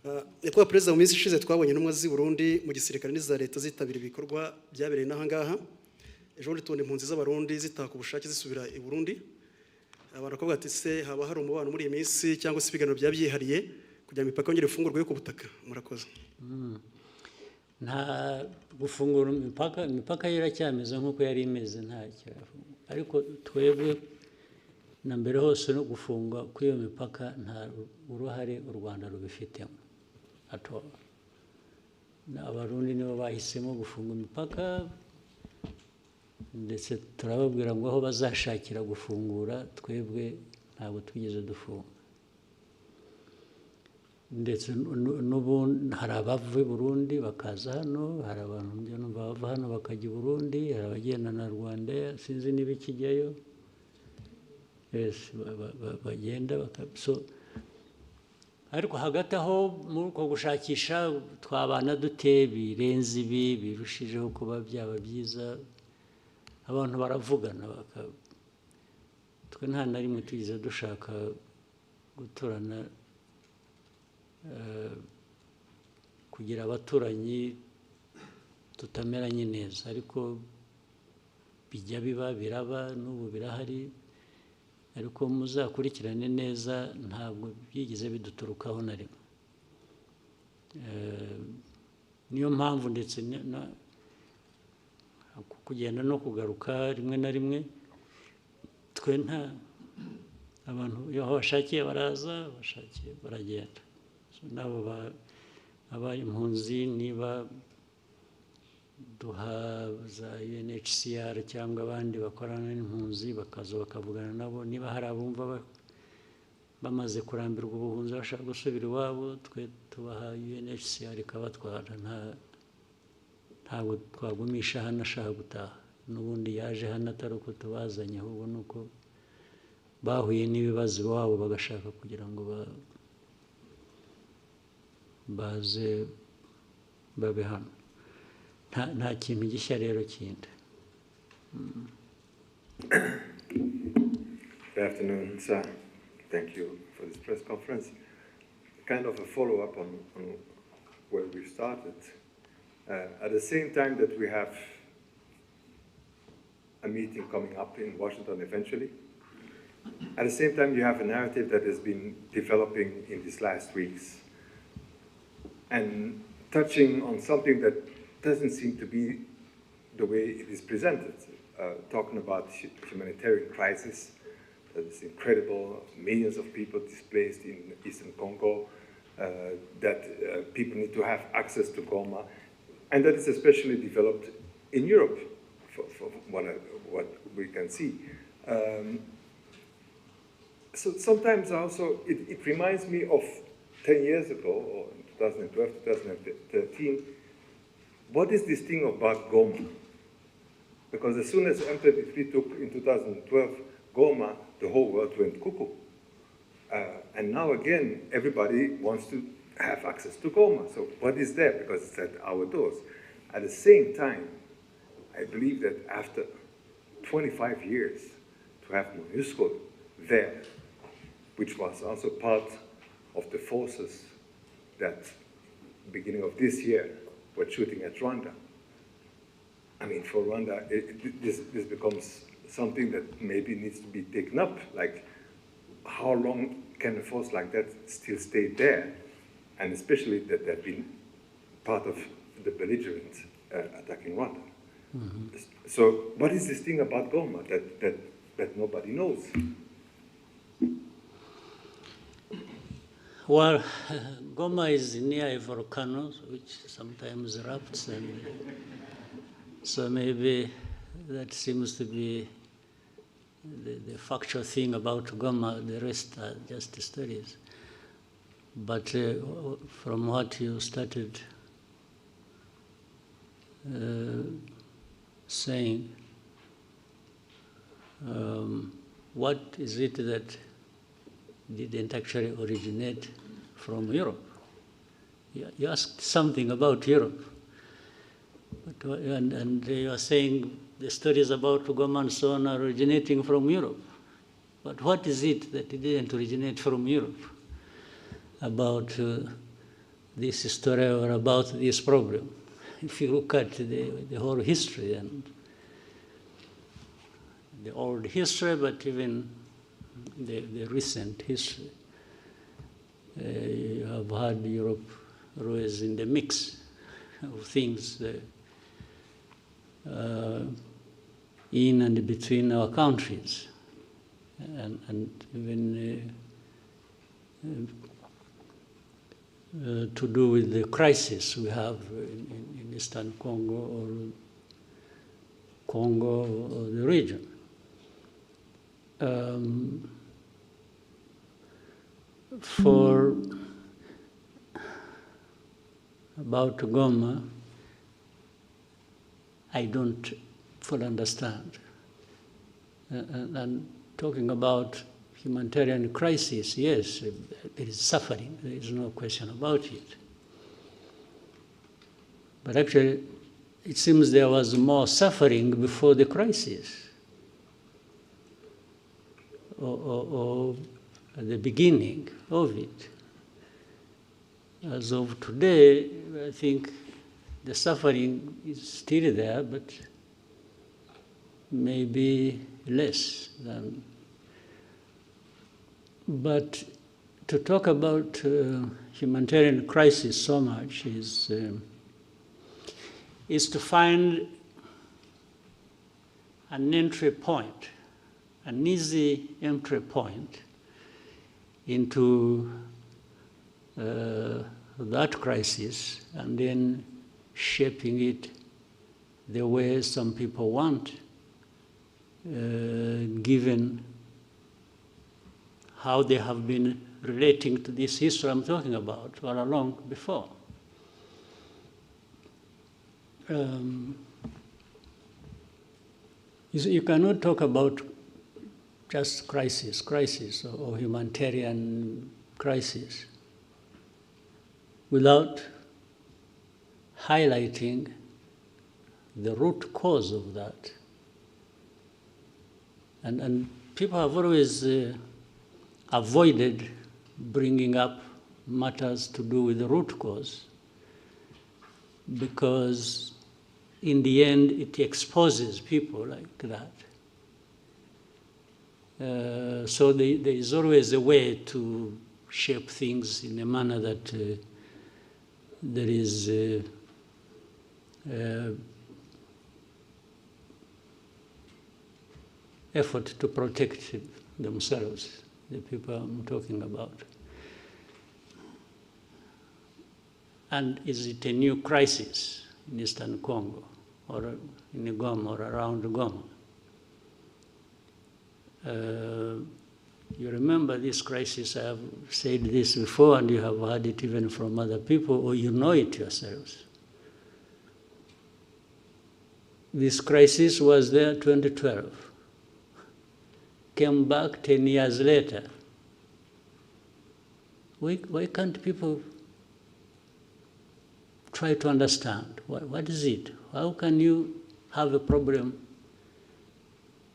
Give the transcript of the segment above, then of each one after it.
Nyakubahwa Perezida, mu minsi ishize twabonye intumwa z'i Burundi mu gisirikare n'iza leta zitabira ibikorwa byabereye n'aha ngaha. Ejo bundi tubona impunzi z'abarundi zitaha ku bushake zisubira i Burundi. Abantu bakavuga ati se haba hari umubano muri iyi minsi cyangwa se ibiganiro byabyihariye kugira ngo imipaka yongere ifungurwe yo ku butaka? Murakoze. Nta gufungura imipaka iracyameze nk'uko yari imeze, nta kirafunga. Ariko twebwe na mbere hose no gufunga kw'iyo mipaka nta uruhare u Rwanda rubifitemo. Abarundi nibo bahisemo gufunga imipaka, ndetse turababwira ngo aho bazashakira gufungura, twebwe ntabwo twigeze dufunga. Ndetse n'ubu hari abava i Burundi bakaza hano, hari abantu bava hano bakajya i Burundi, hari abagenda na Rwanda, sinzi niba ikijyayo, bagenda ariko hagati aho muri uko gushakisha twabana dute birenze ibi birushijeho kuba byaba byiza, abantu baravugana, twe nta na rimwe tugize dushaka guturana kugira abaturanyi tutameranye neza, ariko bijya biba biraba, n'ubu birahari, ariko muzakurikirane neza ntabwo byigeze biduturukaho na rimwe. Niyo mpamvu ndetse kugenda no kugaruka rimwe na rimwe, twe nta abantu iyo bashakiye baraza, bashakiye baragenda. Nabo aba impunzi niba duha za UNHCR cyangwa abandi bakorana n'impunzi bakaza bakavugana nabo, niba hari abumva bamaze kurambirwa ubuhunzi bashaka gusubira iwabo, twe tubaha UNHCR ikabatwara. Ntabwo twagumisha hano ashaka gutaha, n'ubundi yaje hano atari uko tubazanye, ahubwo ni uko bahuye n'ibibazo iwabo bagashaka kugira ngo baze babe hano. Nta kintu gishya rero kindi. Good afternoon, sir. Thank you for this press conference. Kind of a follow-up on where we started. At the same time that we have a meeting coming up in Washington eventually, at the same time you have a narrative that has been developing in these last weeks and touching on something that doesn't seem to be the way it is presented, talking about humanitarian crisis that is incredible, millions of people displaced in Eastern Congo, that people need to have access to Goma, and that is especially developed in Europe, for what we can see. So sometimes also it reminds me of 10 years ago, or 2012, 2013, what is this thing about Goma? Because as soon as M23 took in 2012 Goma, the whole world went cuckoo. And now again, everybody wants to have access to Goma. So what is there? Because it's at our doors. At the same time, I believe that after 25 years, to have MONUSCO there, which was also part of the forces that, beginning of this year, were shooting at Rwanda. I mean, for Rwanda, this becomes something that maybe needs to be taken up. Like, how long can a force like that still stay there? And especially that they've been part of the belligerent attacking Rwanda. Mm-hmm. So what is this thing about Goma that nobody knows? Well, Goma is near a volcano, which sometimes erupts, and so maybe that seems to be the factual thing about Goma. The rest are just stories. But from what you started saying, what is it that didn't actually originate from Europe? You asked something about Europe, and you are saying the stories about Goma and so on are originating from Europe. But what is it that didn't originate from Europe about this story or about this problem. If you look at the whole history and the old history, but even the recent history, you have had Europe always in the mix of things in and between our countries, and even to do with the crisis we have in Eastern Congo or the region. For about Goma, I don't fully understand. And talking about humanitarian crisis, yes, there is suffering, there is no question about it. But actually, it seems there was more suffering before the crisis, or at the beginning of it. As of today, I think the suffering is still there, but maybe less than. But to talk about humanitarian crisis so much is to find an entry point, an easy entry point into that crisis, and then shaping it the way some people want, given how they have been relating to this history I'm talking about all along before. You cannot talk about just crisis or humanitarian crisis without highlighting the root cause of that. And people have always avoided bringing up matters to do with the root cause, because in the end it exposes people like that. So there is always a way to shape things in a manner that there is effort to protect themselves, the people I'm talking about. And is it a new crisis in Eastern Congo or in Goma or around Goma? You remember this crisis, I have said this before, and you have heard it even from other people, or you know it yourselves. This crisis was there 2012, came back 10 years later. Why can't people try to understand? What is it? How can you have a problem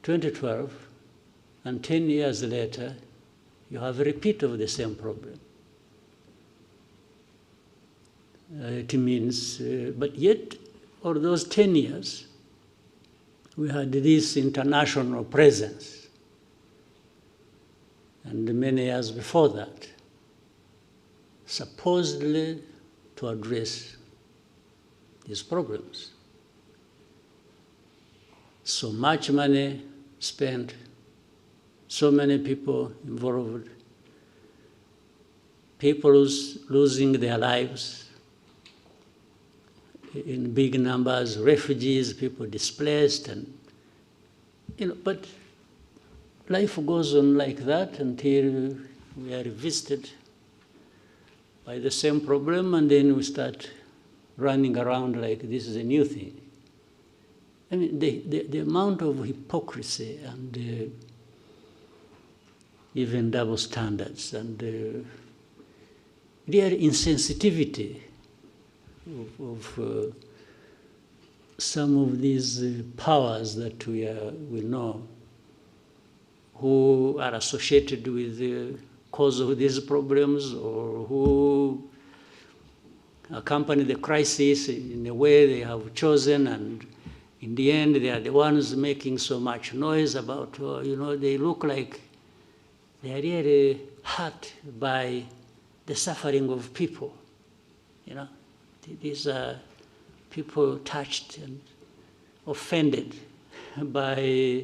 2012 and 10 years later you have a repeat of the same problem? It means, but yet, all those 10 years, we had this international presence. And many years before that, supposedly to address these problems. So much money spent, so many people involved, people losing their lives in big numbers, refugees, people displaced, and but life goes on like that until we are visited by the same problem, and then we start running around like this is a new thing. I mean, the amount of hypocrisy and even double standards and real insensitivity of some of these powers that we know, who are associated with the cause of these problems, or who accompany the crisis in a way they have chosen, and in the end, they are the ones making so much noise about, they look like they are really hurt by the suffering of people. These are people touched and offended by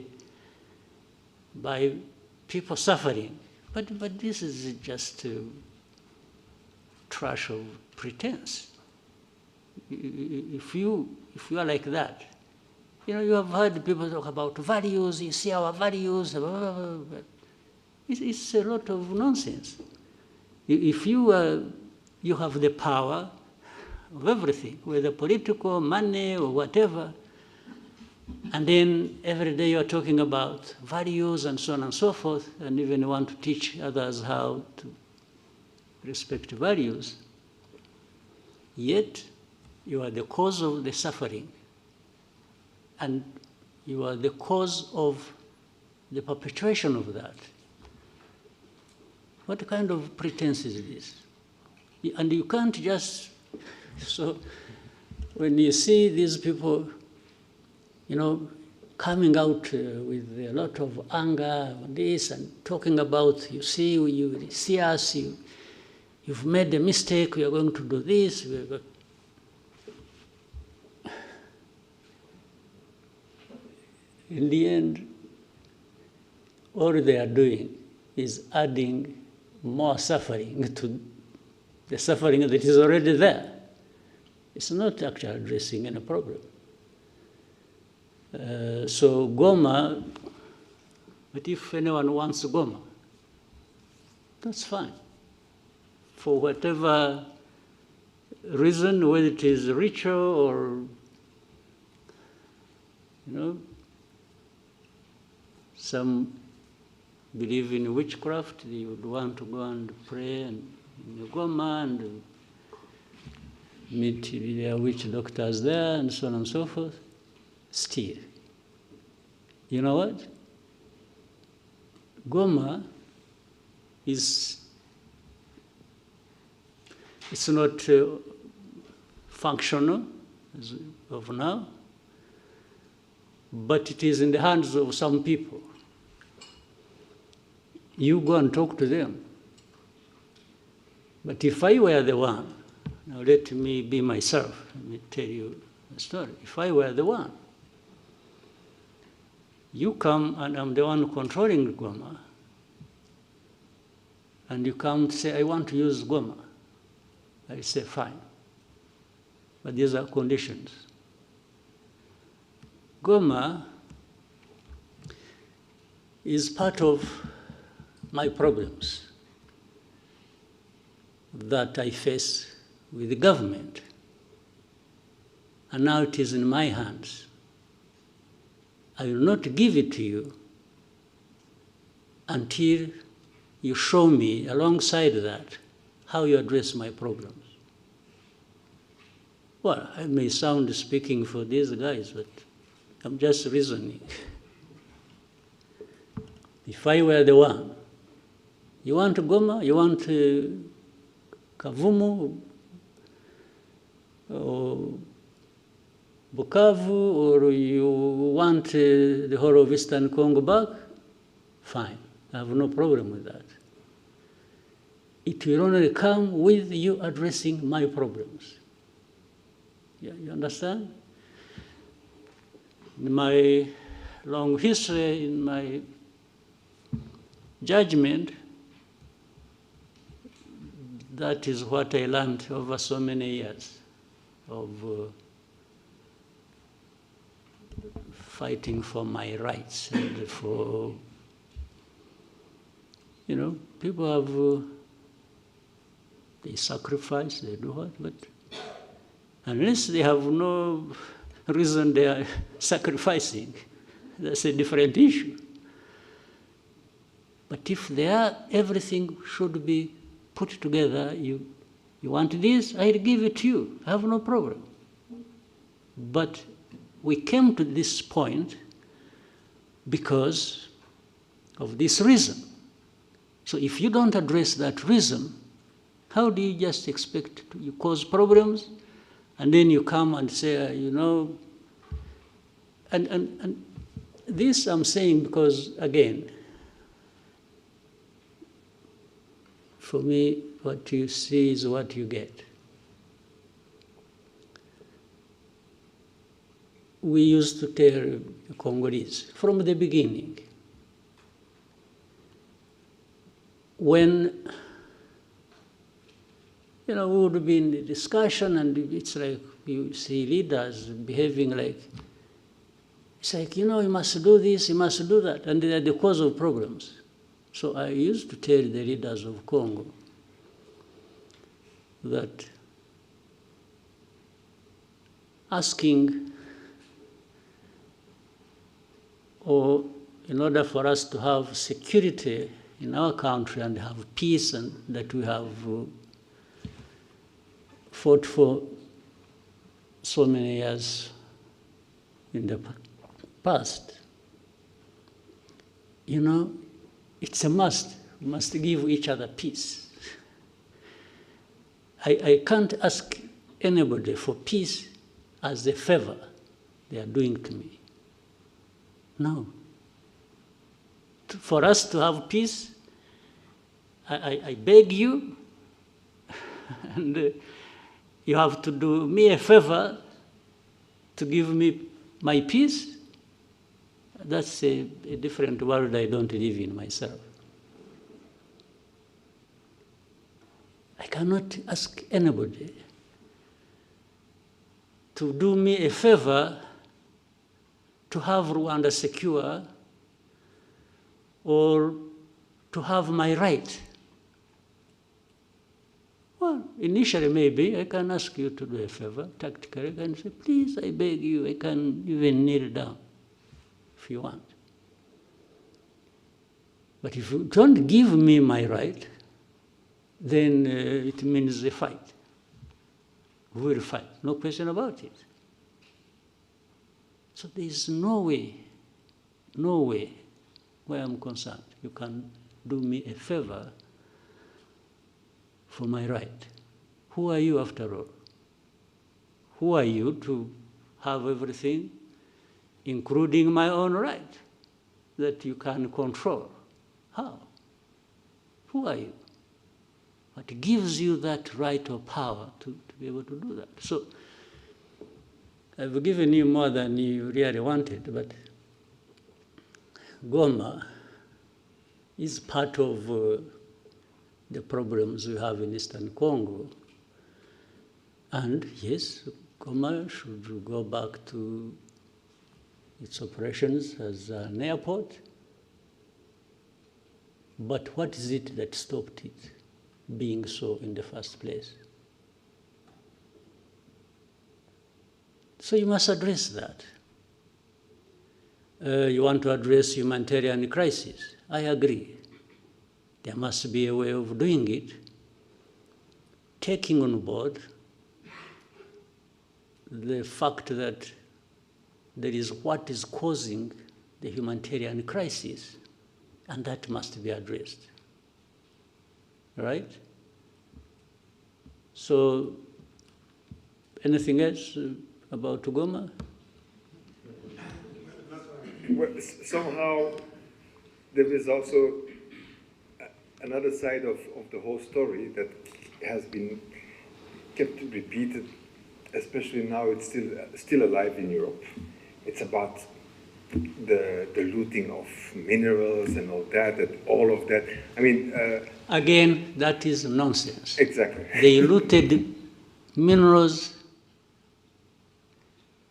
people suffering. But this is just trash of pretense. If you are like that, you have heard people talk about values, you see our values, blah, blah, blah, blah. It's a lot of nonsense. If you have the power of everything, whether political, money, or whatever, and then every day you're talking about values and so on and so forth, and even want to teach others how to respect values, yet you are the cause of the suffering, and you are the cause of the perpetuation of that. What kind of pretense is this? And you can't just, so when you see these people, coming out with a lot of anger on this and talking about, you see us, you've made a mistake, we are going to do this. In the end, all they are doing is adding more suffering to the suffering that is already there. It's not actually addressing any problem. So Goma, but if anyone wants Goma, that's fine. For whatever reason, whether it is ritual or, some believe in witchcraft, they would want to go and pray in Goma and meet their witch doctors there and so on and so forth. Still, you know what? Goma it's not functional as of now, but it is in the hands of some people. You go and talk to them. But if I were the one, now let me be myself, let me tell you a story. If I were the one, you come and I'm the one controlling Goma, and you come to say, I want to use Goma. I say, fine. But these are conditions. Goma is part of my problems that I face with the government. And now it is in my hands. I will not give it to you until you show me, alongside that, how you address my problems. Well, I may sound speaking for these guys, but I'm just reasoning. If I were the one, you want Goma, you want Kavumu, or Bukavu, or you want the whole of Eastern Congo back, fine. I have no problem with that. It will only come with you addressing my problems. Yeah, you understand? In my long history, in my judgment, that is what I learned over so many years of fighting for my rights and for, people have, they sacrifice, they do what, but unless they have no reason they are sacrificing, that's a different issue. But if they are, everything should be put together. You want this, I'll give it to you. I have no problem. But we came to this point because of this reason. So if you don't address that reason, How do you just expect you cause problems, and then you come and say, and this I'm saying because, again, for me, what you see is what you get. We used to tell the Congolese from the beginning, when we would be in the discussion, and it's like you see leaders behaving like, it's like, you must do this, you must do that, and they are the cause of problems. So I used to tell the leaders of Congo that asking, or in order for us to have security in our country and have peace, and that we have fought for so many years in the past, it's a must. We must give each other peace. I can't ask anybody for peace as a favor they are doing to me. No. For us to have peace, I beg you, and you have to do me a favor to give me my peace. That's a different world I don't live in myself. I cannot ask anybody to do me a favor to have Rwanda secure or to have my right. Well, initially maybe I can ask you to do a favor, tactically. I can say, please, I beg you, I can even kneel down if you want. But if you don't give me my right, then it means a fight. We will fight, no question about it. So there is no way, where I'm concerned, you can do me a favor for my right. Who are you after all? Who are you to have everything, including my own right, that you can control? How? Who are you? What gives you that right or power to be able to do that? So I've given you more than you really wanted, but Goma is part of the problems we have in Eastern Congo. And yes, Goma should go back to its operations as an airport. But what is it that stopped it being so in the first place? So you must address that. You want to address humanitarian crisis. I agree. There must be a way of doing it, taking on board the fact that there is what is causing the humanitarian crisis, and that must be addressed. Right? So, anything else about Goma? Well, somehow there is also another side of the whole story that has been kept repeated, especially now it's still alive in Europe. It's about the looting of minerals and all of that. I mean... Again, that is nonsense. Exactly. They looted minerals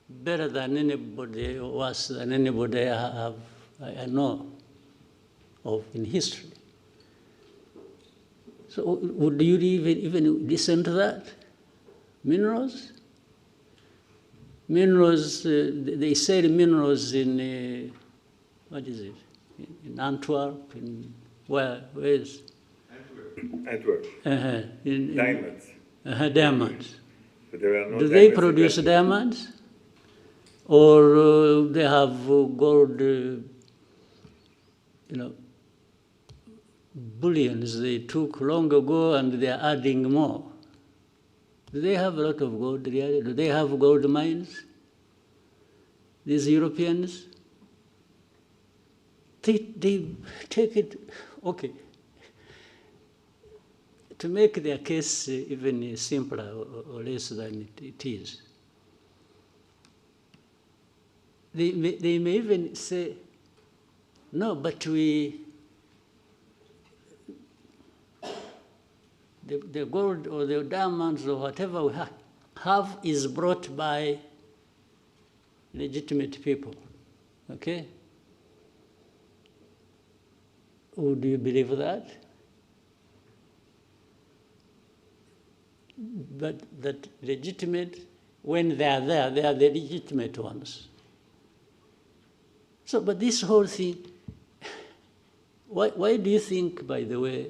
better than anybody, worse than anybody I know of in history. So would you even listen to that? Minerals? Minerals, they sell minerals in, what is it? In Antwerp, in where is? Antwerp. Diamonds. Diamonds. But there are no Do they diamonds produce diamonds? Or they have gold, bullions they took long ago and they are adding more. Do they have a lot of gold really? Do they have gold mines? These Europeans? They take it, okay. To make their case even simpler or less than it is, they may even say, no, but the gold or the diamonds or whatever we have is brought by legitimate people, okay? Would you believe that? But that legitimate, when they are there, they are the legitimate ones. So, but this whole thing, why do you think, by the way,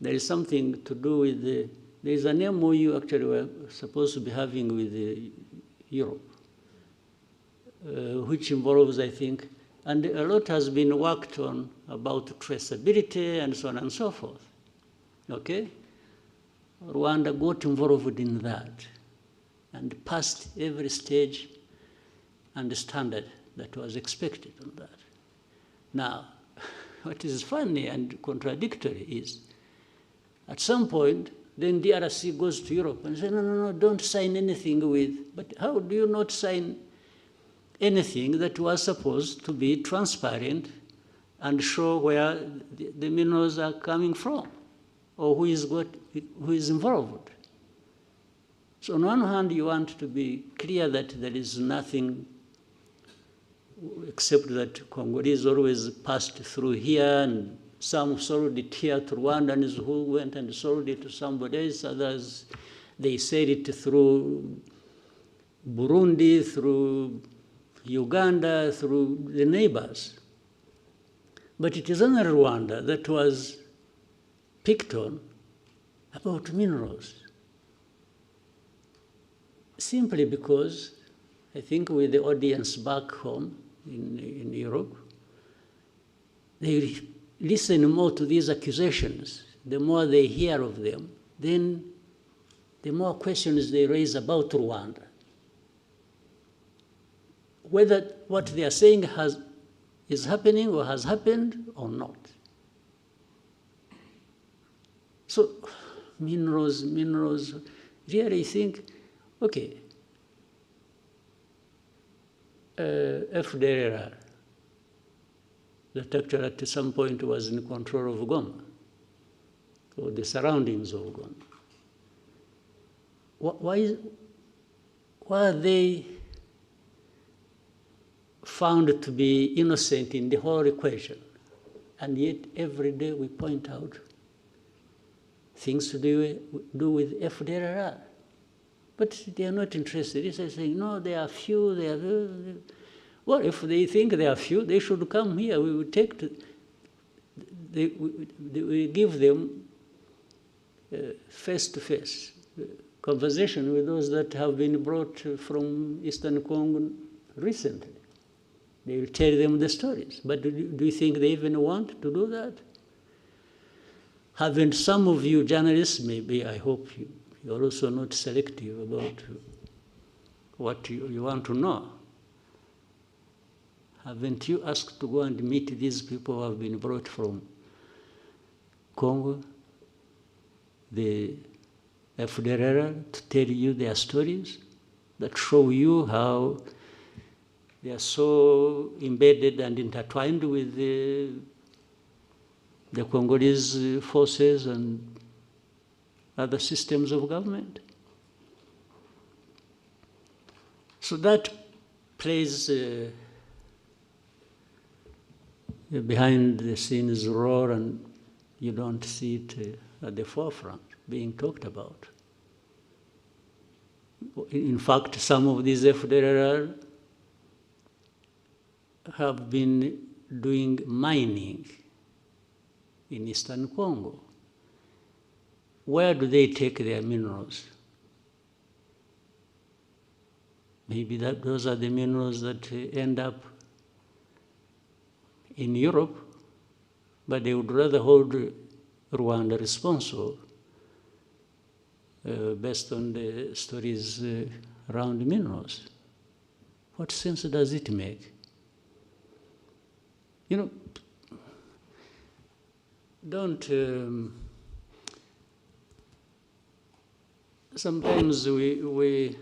there is something to do with there is an MOU actually we're supposed to be having with Europe, which involves, I think, and a lot has been worked on about traceability and so on and so forth, okay? Rwanda got involved in that and passed every stage and standard that was expected on that. Now, what is funny and contradictory is, at some point, then DRC goes to Europe and says, no, don't sign anything with, but how do you not sign anything that was supposed to be transparent and show where the minerals are coming from, or who is involved? So on one hand, you want to be clear that there is nothing except that Congolese always passed through here, and some sold it here to Rwandans who went and sold it to somebody else. Others, they said it through Burundi, through Uganda, through the neighbors. But it is only Rwanda that was picked on about minerals. Simply because, I think with the audience back home in Europe, they listen more to these accusations. The more they hear of them, then the more questions they raise about Rwanda. Whether what they are saying is happening or has happened or not. So, minerals, really think, okay, FDLR, that actually at some point was in control of Goma, or the surroundings of Goma. Why are they found to be innocent in the whole equation? And yet every day we point out things to do with FDLR. But they are not interested. They are saying, no, they are few, they are... Well, if they think they are few, they should come here. We will take we give them face-to-face conversation with those that have been brought from Eastern Congo recently. They will tell them the stories. But do you think they even want to do that? Haven't some of you journalists, maybe, I hope you're also not selective about what you want to know. Haven't you asked to go and meet these people who have been brought from Congo, the FDLR, to tell you their stories that show you how they are so embedded and intertwined with the Congolese forces and other systems of government? So that plays behind the scenes role, and you don't see it at the forefront being talked about. In fact, some of these FDLR have been doing mining in Eastern Congo. Where do they take their minerals? Maybe those are the minerals that end up in Europe But they would rather hold Rwanda responsible based on the stories around minerals. What sense does it make? You know, don't... sometimes we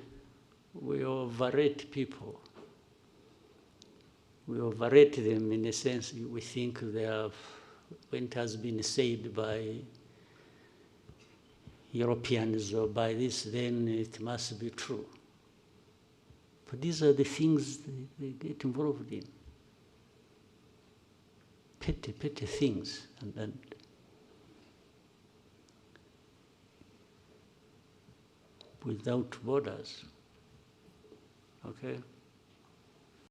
overrate people. We overrate them in a sense. We think they have, when it has been said by Europeans or by this, then it must be true. But these are the things they get involved in. Petty things. And without borders. Okay?